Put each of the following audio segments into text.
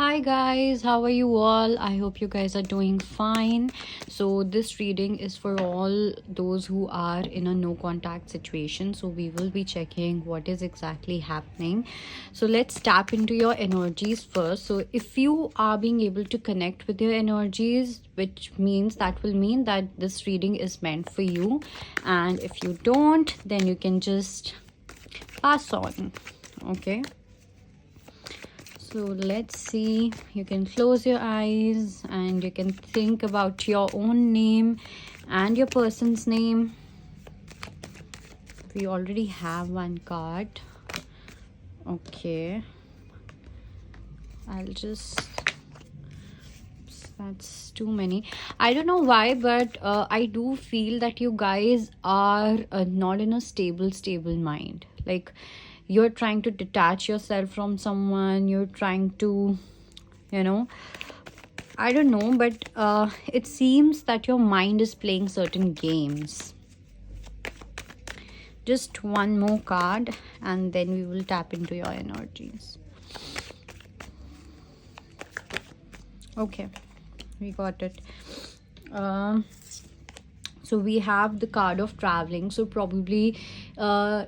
Hi guys, how are you all? I hope you guys are doing fine. So this reading is for all those who are in a no contact situation. So we will be checking what is exactly happening. So let's tap into your energies first. So if you are being able to connect with your energies, which means that will mean that this reading is meant for you. And if you don't, then you can just pass on. Okay. So let's see, you can close your eyes and you can think about your own name and your person's name. We already have one card. Okay. That's too many. I don't know why, but I do feel that you guys are not in a stable mind. Like, you're trying to detach yourself from someone, you're trying to, you know, I don't know, but it seems that your mind is playing certain games. Just one more card and then we will tap into your energies. Okay, we got it. So we have the card of traveling. So probably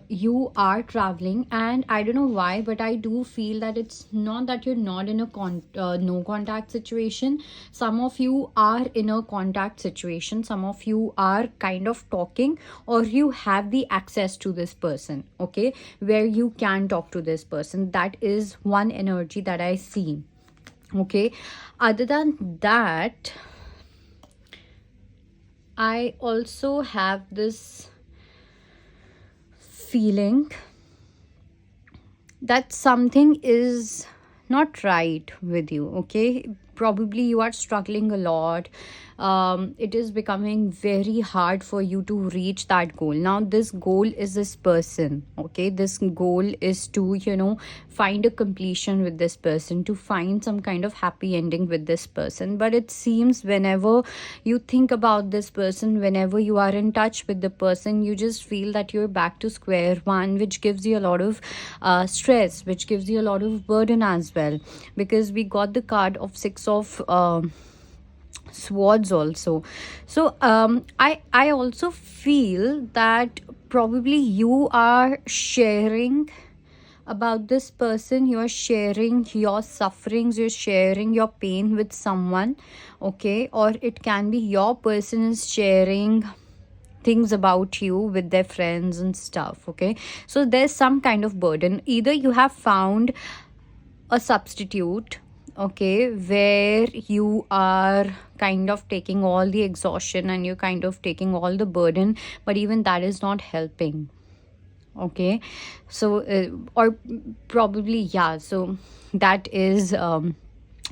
you are traveling, and I don't know why, but I do feel that it's not that you're not in a no contact situation. Some of you are in a contact situation, some of you are kind of talking, or you have the access to this person, okay, where you can talk to this person. That is one energy that I see. Okay, other than that, I also have this feeling that something is not right with you. Okay, probably you are struggling a lot. It is becoming very hard for you to reach that goal. Now this goal is this person. Okay, this goal is to, find a completion with this person, to find some kind of happy ending with this person. But it seems whenever you think about this person, whenever you are in touch with the person, you just feel that you're back to square one, which gives you a lot of stress, which gives you a lot of burden as well, because we got the card of six of swords also. So I also feel that probably you are sharing about this person, you are sharing your sufferings, you're sharing your pain with someone. Okay, or it can be your person is sharing things about you with their friends and stuff. Okay, so there's some kind of burden. Either you have found a substitute, okay, where you are kind of taking all the exhaustion and you're kind of taking all the burden, but even that is not helping. Okay, so or probably, yeah, so that is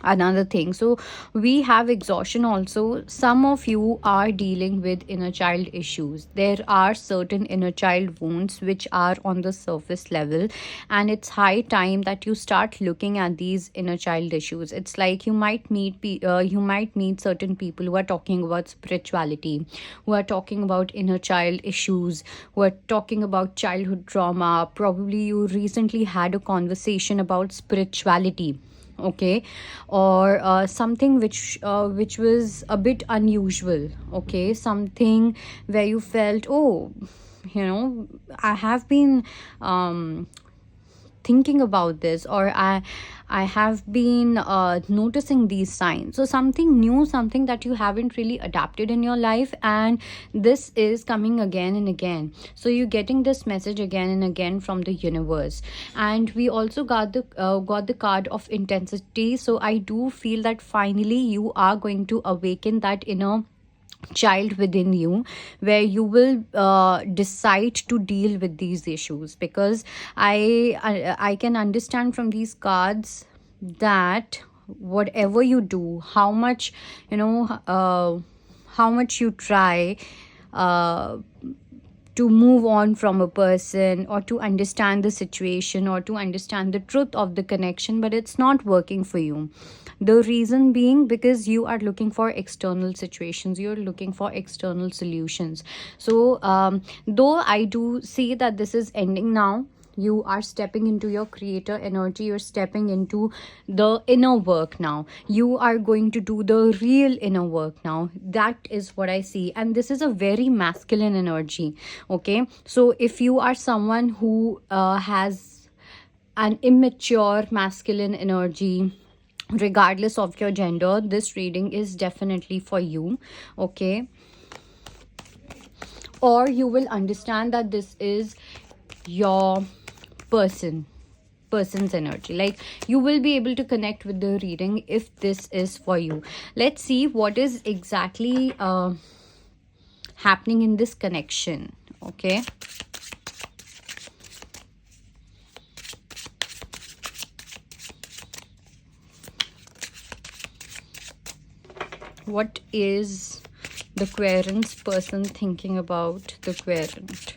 another thing. So we have exhaustion also. Some of you are dealing with inner child issues. There are certain inner child wounds which are on the surface level, and it's high time that you start looking at these inner child issues. It's like you might meet certain people who are talking about spirituality, who are talking about inner child issues, who are talking about childhood trauma. Probably you recently had a conversation about spirituality, okay, or something which was a bit unusual. Okay, something where you felt, oh, I have been thinking about this, or I have been noticing these signs. So something new, something that you haven't really adapted in your life, and this is coming again and again. So you're getting this message again and again from the universe. And we also got the card of intensity. So I do feel that finally you are going to awaken that inner child within you, where you will decide to deal with these issues. Because I can understand from these cards that whatever you do, how much, how much you try uh, to move on from a person, or to understand the situation, or to understand the truth of the connection, but it's not working for you. The reason being because you are looking for external situations, you're looking for external solutions. So though I do see that this is ending now, You are stepping into your creator energy. You're stepping into the inner work now. You are going to do the real inner work now. That is what I see. And this is a very masculine energy. Okay. So if you are someone who has an immature masculine energy, regardless of your gender, this reading is definitely for you. Okay. Or you will understand that this is your person's energy. Like, you will be able to connect with the reading if this is for you. Let's see what is exactly happening in this connection. Okay. What is the querent's person thinking about the querent?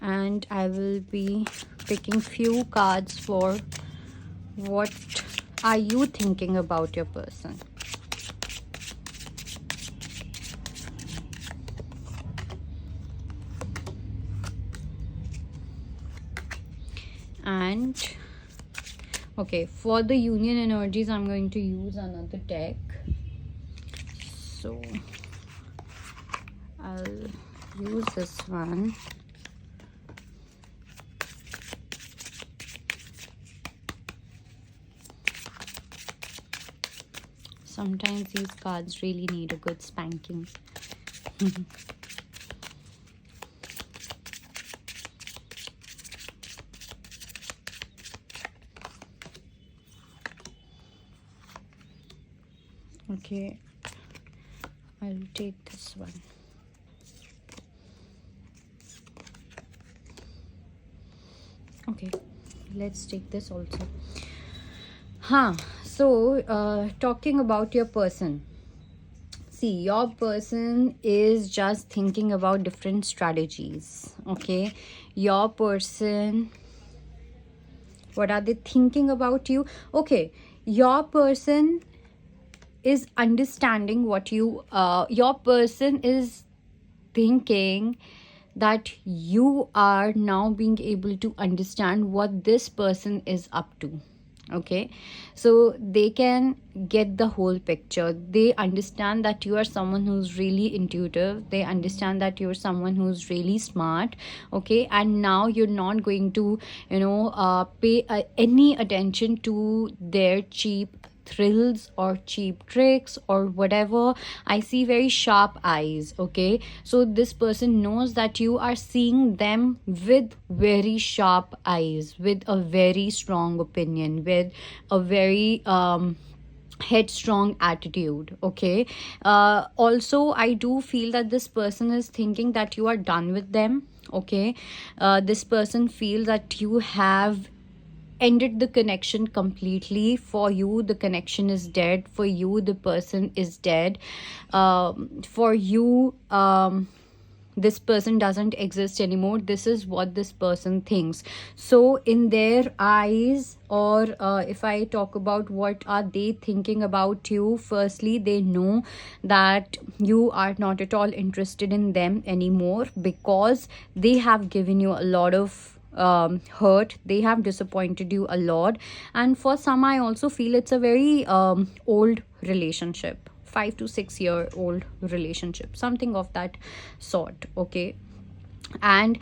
And I will be picking few cards for what are you thinking about your person. And okay, for the union energies, I'm going to use another deck. So I'll use this one. Sometimes these cards really need a good spanking. Okay, I'll take this one. Okay, let's take this also. So talking about your person. See, your person is just thinking about different strategies. Okay, your person, what are they thinking about you? Okay, your person is understanding what you your person is thinking that you are now being able to understand what this person is up to. Okay, so they can get the whole picture. They understand that you are someone who's really intuitive. They understand that you're someone who's really smart. Okay, and now you're not going to pay any attention to their cheap thrills or cheap tricks or whatever. I see very sharp eyes. Okay, so this person knows that you are seeing them with very sharp eyes, with a very strong opinion, with a very headstrong attitude. Okay, also I do feel that this person is thinking that you are done with them. Okay, this person feels that you have ended the connection completely. For you, the connection is dead. For you, the person is dead. For you, this person doesn't exist anymore. This is what this person thinks. So in their eyes, or if I talk about what are they thinking about you, firstly, they know that you are not at all interested in them anymore, because they have given you a lot of hurt. They have disappointed you a lot. And for some, I also feel it's a very old relationship, 5 to 6 year old relationship, something of that sort. Okay, and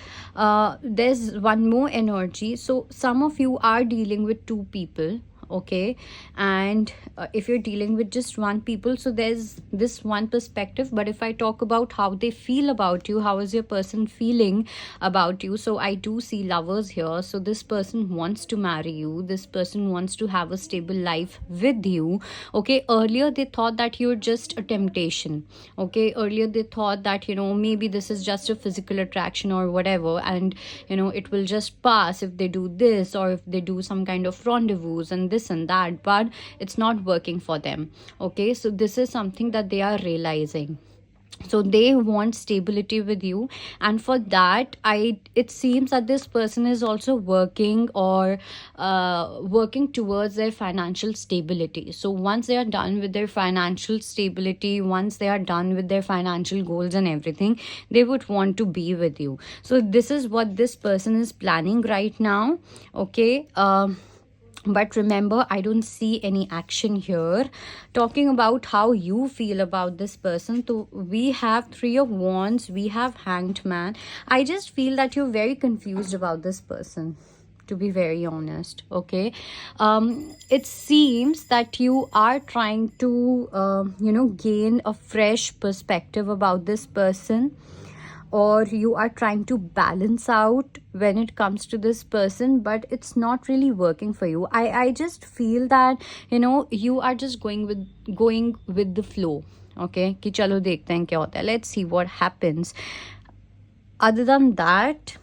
there's one more energy. So some of you are dealing with two people. Okay, and if you're dealing with just one people, so there's this one perspective. But if I talk about how they feel about you, how is your person feeling about you, so I do see lovers here. So this person wants to marry you. This person wants to have a stable life with you. Okay, earlier they thought that you're just a temptation. Okay, earlier they thought that maybe this is just a physical attraction or whatever, and it will just pass if they do this, or if they do some kind of rendezvous and this and that. But it's not working for them. Okay, so this is something that they are realizing. So they want stability with you, and for that, it seems that this person is also working, or working towards their financial stability. So once they are done with their financial stability, once they are done with their financial goals and everything, they would want to be with you. So this is what this person is planning right now. Okay. But remember, I don't see any action here. Talking about how you feel about this person, so we have Three of Wands, we have Hanged Man. I just feel that you're very confused about this person, to be very honest. Okay. It seems that you are trying to gain a fresh perspective about this person, or you are trying to balance out when it comes to this person, but it's not really working for you. I just feel that you are just going with the flow. Okay, कि चलो देखते हैं क्या होता है, let's see what happens. Other than that,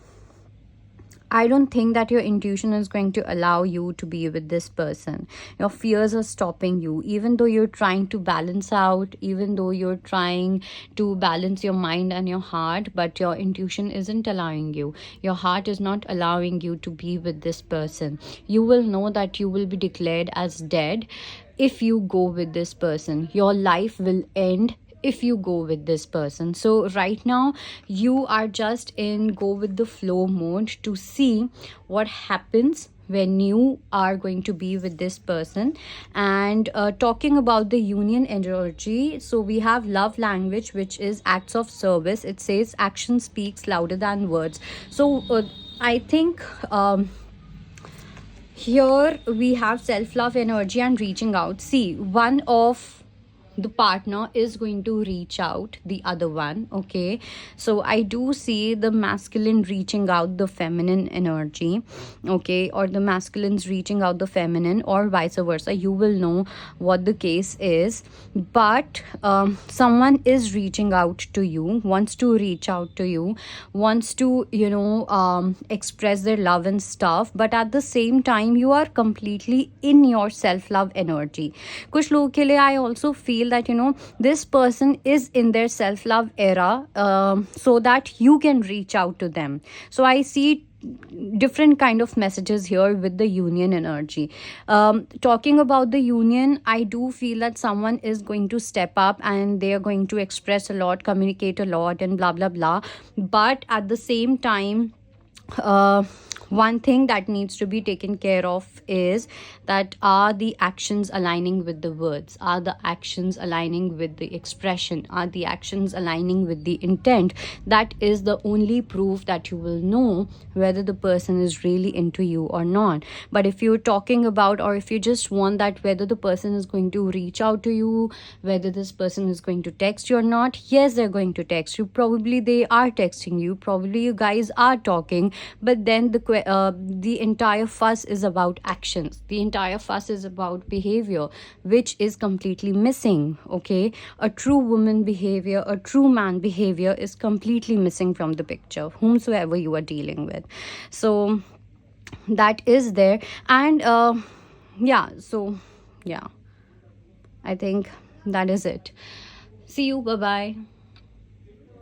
I don't think that your intuition is going to allow you to be with this person. Your fears are stopping you, even though you're trying to balance out, even though you're trying to balance your mind and your heart, but your intuition isn't allowing you. Your heart is not allowing you to be with this person. You will know that you will be declared as dead if you go with this person. Your life will end if you go with this person. So right now you are just in go with the flow mode to see what happens when you are going to be with this person. And talking about the union energy, so we have love language, which is acts of service. It says action speaks louder than words. So I think here we have self-love energy and reaching out. See, one of the partner is going to reach out the other one. Okay, so I do see the masculine reaching out the feminine energy. Okay, or the masculines reaching out the feminine, or vice versa. You will know what the case is. But someone is reaching out to you, wants to reach out to you, wants to express their love and stuff, but at the same time you are completely in your self love energy. Kuch log ke liye I also feel that this person is in their self love era, so that you can reach out to them. So I see different kind of messages here with the union energy. Talking about the union, I do feel that someone is going to step up and they are going to express a lot, communicate a lot, and blah blah blah. But at the same time, one thing that needs to be taken care of is that, are the actions aligning with the words, are the actions aligning with the expression, are the actions aligning with the intent? That is the only proof that you will know whether the person is really into you or not. But if you're talking about, or if you just want that whether the person is going to reach out to you, whether this person is going to text you or not, yes, they're going to text you. Probably they are texting you, probably you guys are talking, but then the entire fuss is about actions, the entire fuss is about behavior, which is completely missing. Okay, a true woman behavior, a true man behavior is completely missing from the picture, whomsoever you are dealing with. So that is there. And yeah, so yeah, I think that is it. See you, bye bye.